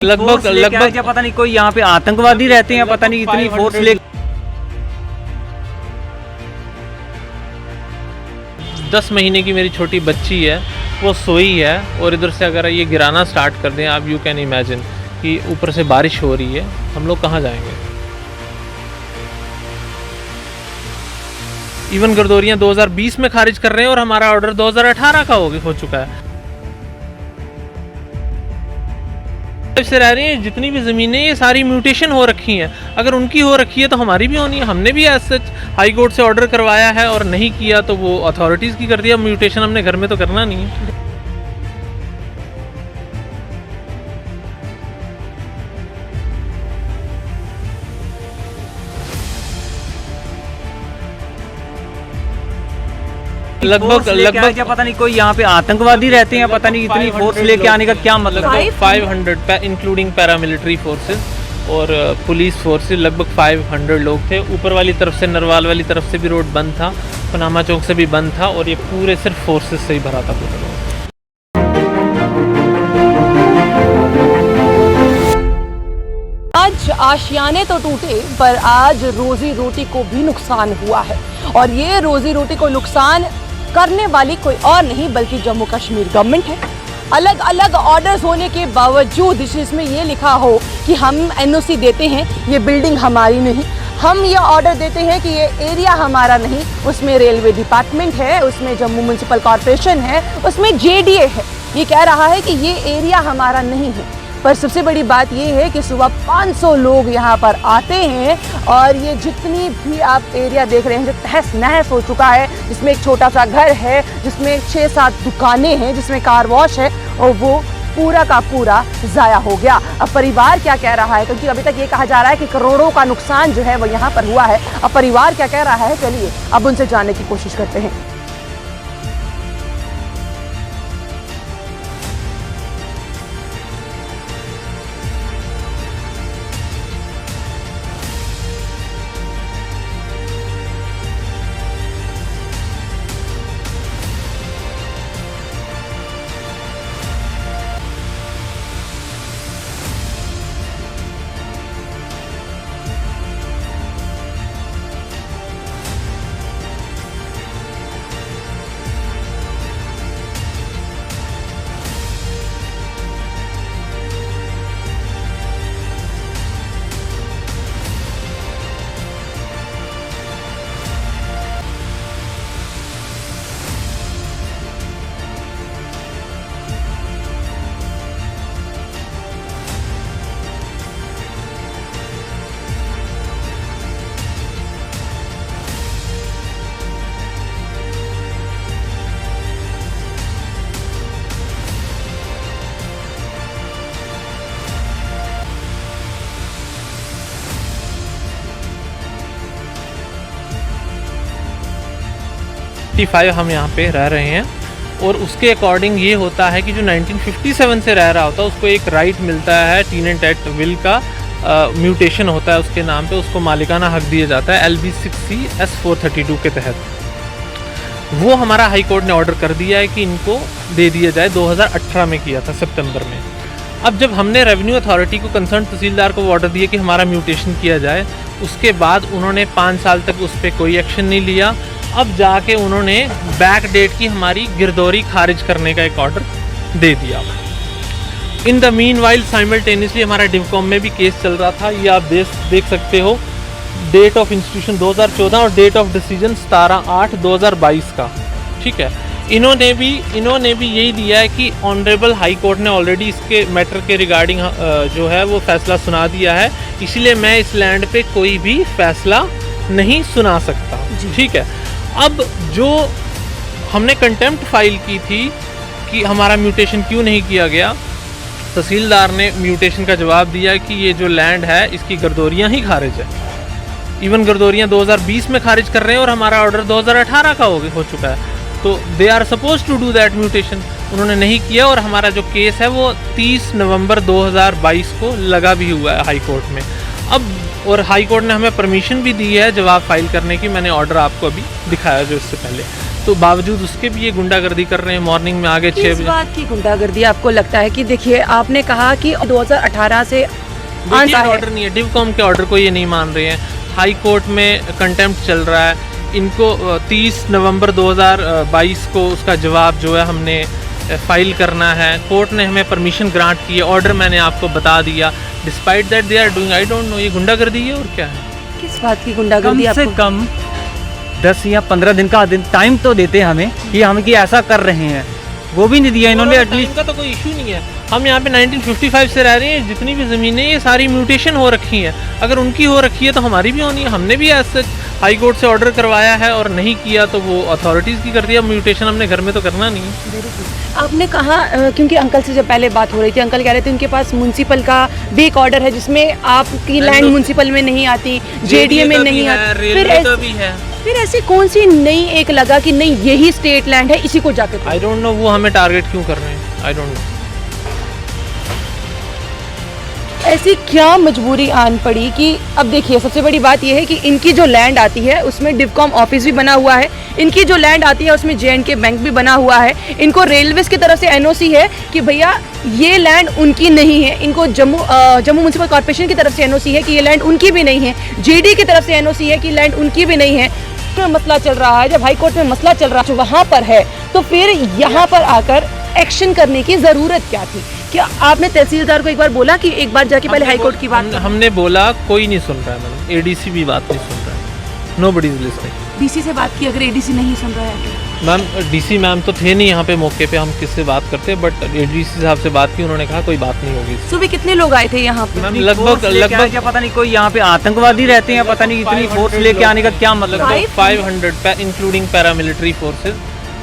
लगभग पता नहीं कोई यहाँ पे आतंकवादी रहते हैं, पता नहीं इतनी फोर्स ले 10 महीने की मेरी छोटी बच्ची है, वो सोई है और इधर से अगर ये गिराना स्टार्ट कर दें, आप यू कैन इमेजिन कि ऊपर से बारिश हो रही है, हम लोग कहाँ जाएंगे। इवन गर्दौरियाँ 2020 में खारिज कर रहे हैं और हमारा ऑर्डर 2018 का हो चुका है। से रह रही हैं जितनी भी ज़मीनें, ये सारी म्यूटेशन हो रखी हैं। अगर उनकी हो रखी है तो हमारी भी होनी है। हमने भी एज सच हाई कोर्ट से ऑर्डर करवाया है और नहीं किया तो वो अथॉरिटीज़ की कर दिया। म्यूटेशन हमने घर में तो करना नहीं है। लगभग पता नहीं कोई यहाँ पे आतंकवादी रहते हैं, पता नहीं इतनी फोर्स लेके आने का क्या मतलब। 500 इंक्लूडिंग पैरामिलिट्री फोर्सेस और पुलिस फोर्सेस, लगभग 500 लोग थे। ऊपर वाली तरफ से, नरवाल वाली तरफ से भी रोड बंद था, पनामा चौक से भी बंद था और ये पूरे सिर्फ फोर्सेस से ही भरा था पूरा रोड। आज आशियाने तो टूटे पर आज रोजी रोटी को भी नुकसान हुआ है, और ये रोजी रोटी को नुकसान करने वाली कोई और नहीं बल्कि जम्मू कश्मीर गवर्नमेंट है। अलग अलग ऑर्डर्स होने के बावजूद इसमें ये लिखा हो कि हम एनओसी देते हैं, ये बिल्डिंग हमारी नहीं, हम ये ऑर्डर देते हैं कि ये एरिया हमारा नहीं, उसमें रेलवे डिपार्टमेंट है, उसमें जम्मू म्यूनसिपल कॉरपोरेशन है, उसमें जेडीए है, ये कह रहा है कि ये एरिया हमारा नहीं है। पर सबसे बड़ी बात ये है कि सुबह 500 लोग यहाँ पर आते हैं और ये जितनी भी आप एरिया देख रहे हैं जो तहस नहस हो चुका है, जिसमें एक छोटा सा घर है, जिसमें 6-7 दुकानें हैं, जिसमें कार वॉश है, और वो पूरा का पूरा ज़ाया हो गया। अब परिवार क्या कह रहा है, क्योंकि अभी तक ये कहा जा रहा है कि करोड़ों का नुकसान जो है वो यहाँ पर हुआ है। अब परिवार क्या कह रहा है, चलिए अब उनसे जानने की कोशिश करते हैं। हम यहाँ पे रह रहे हैं और उसके अकॉर्डिंग ये होता है कि जो 1957 से रह रहा होता है उसको एक राइट मिलता है, टीनेंट एक्ट विल का म्यूटेशन होता है उसके नाम पे, उसको मालिकाना हक दिया जाता है LB 6C S432 के तहत। वो हमारा हाई कोर्ट ने ऑर्डर कर दिया है कि इनको दे दिया जाए, 2018 में किया था सितंबर में। अब जब हमने रेवेन्यू अथॉरिटी को, कंसर्न तहसीलदार को वो ऑर्डर दिया कि हमारा म्यूटेशन किया जाए, उसके बाद उन्होंने 5 साल तक उस पर कोई एक्शन नहीं लिया। अब जाके उन्होंने बैक डेट की हमारी गिरदौरी खारिज करने का एक ऑर्डर दे दिया। In the mean while simultaneously हमारा डिवकॉम में भी केस चल रहा था, ये आप देख सकते हो। डेट ऑफ इंस्टीट्यूशन 2014 और डेट ऑफ डिसीजन 17/8/2022 का, ठीक है। इन्होंने भी यही दिया है कि ऑनरेबल हाई कोर्ट ने ऑलरेडी इसके मैटर के रिगार्डिंग जो है वो फैसला सुना दिया है, इसलिए मैं इस लैंड पे कोई भी फैसला नहीं सुना सकता, ठीक है। अब जो हमने कंटेम्प्ट फाइल की थी कि हमारा म्यूटेशन क्यों नहीं किया गया, तहसीलदार ने म्यूटेशन का जवाब दिया कि ये जो लैंड है इसकी गर्दौरियाँ ही खारिज है। इवन गर्दौरियाँ 2020 में खारिज कर रहे हैं और हमारा ऑर्डर 2018 का हो चुका है, तो they are suppose to do that mutation. उन्होंने नहीं किया और हमारा जो केस है वो 30 नवंबर 2022 को लगा भी हुआ है हाई कोर्ट में। अब और हाई कोर्ट ने हमें परमिशन भी दी है जवाब फाइल करने की, मैंने ऑर्डर आपको अभी दिखाया जो इससे पहले। तो तो बावजूद उसके भी ये गुंडागर्दी कर रहे हैं। मॉर्निंग में आगे 6 किस बजे। बात की गुंडागर्दी आपको लगता है? कि देखिए आपने कहा कि 2018 से आंदा है। ऑर्डर नहीं है, डिवकॉम के ऑर्डर को ये नहीं मान रहे हैं। हाई कोर्ट में कंटेम्प्ट चल रहा है। इनको 30 नवंबर 2022 को उसका जवाब जो है हमने फाइल करना है। कोर्ट ने हमें परमिशन ग्रांट की है, ऑर्डर मैंने आपको बता दिया। Despite that they are doing, I don't know, ये गुंडागर्दी है और क्या है? किस बात की गुंडागर्दी? कम से आपको कम 10 या 15 दिन का टाइम तो देते हमें कि हम कि ऐसा कर रहे हैं, वो भी नहीं दिया इन्होंने। एटलीस्ट का तो कोई इशू नहीं है। हम यहाँ पे 1955 से रह रहे हैं। जितनी भी ज़मीनें ये सारी म्यूटेशन हो रखी हैं। अगर उनकी हो रखी है तो हमारी भी होनी है। हमने भी ऐसे हाई कोर्ट से ऑर्डर करवाया है और नहीं किया तो वो अथॉरिटीज़ की कर दिया। म्यूटेशन हमने घर में तो करना नहीं है। आपने कहा क्योंकि अंकल से जब पहले बात हो रही थी, अंकल कह रहे थे उनके पास म्यूनसिपल का भी एक ऑर्डर है जिसमें आपकी लैंड म्यूनसिपल में नहीं आती, जेडीए में नहीं आती। फिर ऐसी कौन सी नई एक लगा कि नहीं यही स्टेट लैंड है, इसी को जाके आई डोंट नो वो हमें टारगेट क्यों कर रहे हैं, आई डोंट नो। ऐसी क्या मजबूरी आन पड़ी कि अब देखिए सबसे बड़ी बात यह है कि इनकी जो लैंड आती है उसमें डिवकॉम ऑफिस भी बना हुआ है, इनकी जो लैंड आती है उसमें J&K बैंक भी बना हुआ है, इनको रेलवेज की तरफ से एनओसी है कि भैया ये लैंड उनकी नहीं है, इनको जम्मू म्यूनसिपल कॉर्पोरेशन की तरफ से एनओसी है कि ये लैंड उनकी भी नहीं है, जेडी की तरफ से एनओसी है कि लैंड उनकी भी नहीं है। तो मसला चल रहा है, जब हाई कोर्ट में मसला चल रहा है वहाँ पर है, तो फिर यहाँ पर आकर एक्शन करने की जरूरत क्या थी? क्या आपने तहसीलदार को एक बार बोला कि एक बार जाके पहले हाई कोर्ट की बात? हमने बोला, कोई नहीं सुन रहा है मैडम। एडीसी भी बात नहीं सुन रहा है। Nobody is listening. डीसी से बात की, अगर एडीसी नहीं सुन रहा है तो? मैम डीसी मैम तो थे नहीं यहाँ पे मौके पे, हम किससे बात करते, बट एडीसी साहब से बात की, उन्होंने कहा कोई बात नहीं होगी। सुबह कितने लोग आए थे यहाँ पे? मैम लगभग क्या पता नहीं कोई यहाँ पे आतंकवादी रहते हैं, पता नहीं इतनी फोर्स लेके आने का क्या मतलब? 500 इंक्लूडिंग पैरामिलिट्री फोर्सेज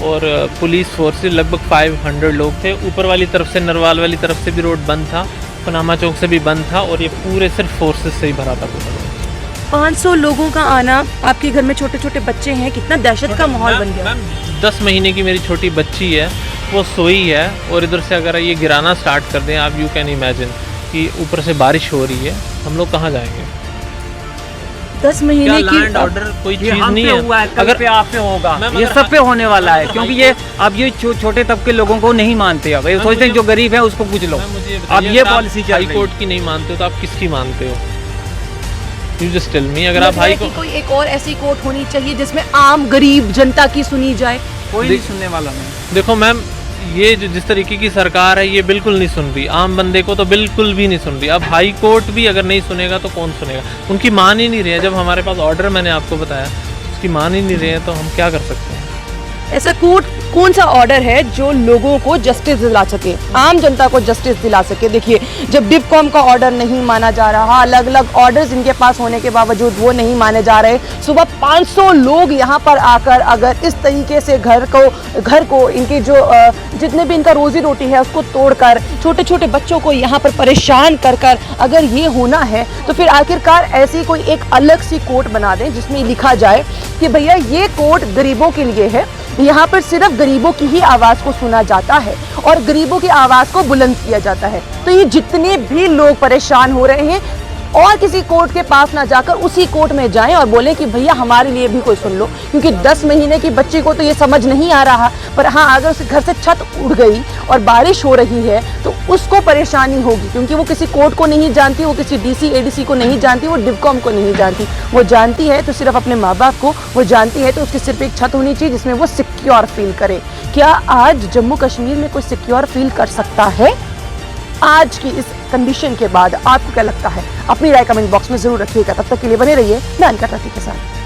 और पुलिस फोर्सेज, लगभग 500 लोग थे। ऊपर वाली तरफ से, नरवाल वाली तरफ से भी रोड बंद था, पनामा चौक से भी बंद था, और ये पूरे सिर्फ फोर्सेज से ही भरा था पूरा। 500 लोगों का आना, आपके घर में छोटे छोटे बच्चे हैं, कितना दहशत का माहौल बन गया। 10 महीने की मेरी छोटी बच्ची है, वो सोई है, और इधर से अगर ये गिराना स्टार्ट कर दें, आप यू कैन इमेजिन कि ऊपर से बारिश हो रही है, हम लोग कहाँ जाएंगे? 10 महीने की लैंड ऑर्डर कोई चीज नहीं है। हुआ है, अगर पे आप पे होगा, ये सब पे होने वाला है, क्योंकि ये अब ये छोटे तबके लोगों को नहीं मानते। अब ये सोचते हैं जो गरीब है उसको पूछ लो। अब ये पॉलिसी चल रही है। हाई कोर्ट की नहीं मानते हो तो आप किसकी मानते हो? You just tell me. अगर आप हाई कोर्ट, कोई एक और ऐसी कोर्ट होनी चाहिए जिसमें आम गरीब जनता की सुनी जाए। कोई नहीं सुनने वाला नहीं। देखो मैम, ये जो जिस तरीके की सरकार है ये बिल्कुल नहीं सुन रही, आम बंदे को तो बिल्कुल भी नहीं सुन रही। अब हाई कोर्ट भी अगर नहीं सुनेगा तो कौन सुनेगा? उनकी मान ही नहीं रहे हैं। जब हमारे पास ऑर्डर मैंने आपको बताया उसकी मान ही नहीं रहे हैं, तो हम क्या कर सकते हैं? ऐसा कोर्ट कौन सा ऑर्डर है जो लोगों को जस्टिस दिला सके, आम जनता को जस्टिस दिला सके? देखिए जब डिवकॉम का ऑर्डर नहीं माना जा रहा, अलग अलग ऑर्डर्स इनके पास होने के बावजूद वो नहीं माने जा रहे, सुबह 500 लोग यहाँ पर आकर अगर इस तरीके से घर को इनके जो जितने भी इनका रोजी रोटी है उसको तोड़कर छोटे छोटे बच्चों को यहाँ पर परेशान कर अगर ये होना है तो फिर आखिरकार ऐसी कोई एक अलग सी कोर्ट बना दें जिसमें लिखा जाए कि भैया ये कोर्ट गरीबों के लिए है, यहाँ पर सिर्फ गरीबों की ही आवाज़ को सुना जाता है और गरीबों की आवाज़ को बुलंद किया जाता है। तो ये जितने भी लोग परेशान हो रहे हैं और किसी कोर्ट के पास ना जाकर उसी कोर्ट में जाएं और बोलें कि भैया हमारे लिए भी कोई सुन लो, क्योंकि 10 महीने की बच्ची को तो ये समझ नहीं आ रहा, पर हाँ अगर उसके घर से छत उड़ गई और बारिश हो रही है तो उसको परेशानी होगी, क्योंकि वो किसी कोर्ट को नहीं जानती, वो किसी डीसी एडीसी को नहीं जानती, वो डिवकॉम को नहीं जानती। वो जानती है तो सिर्फ अपने माँ बाप को, वो जानती है तो उसकी सिर्फ एक छत होनी चाहिए जिसमें वो सिक्योर फील करे। क्या आज जम्मू कश्मीर में कोई सिक्योर फील कर सकता है? आज की इस कंडीशन के बाद आपको क्या लगता है? अपनी राय कमेंट बॉक्स में जरूर रखिएगा। तब तक के लिए बने रहिए नानका टाटी के साथ।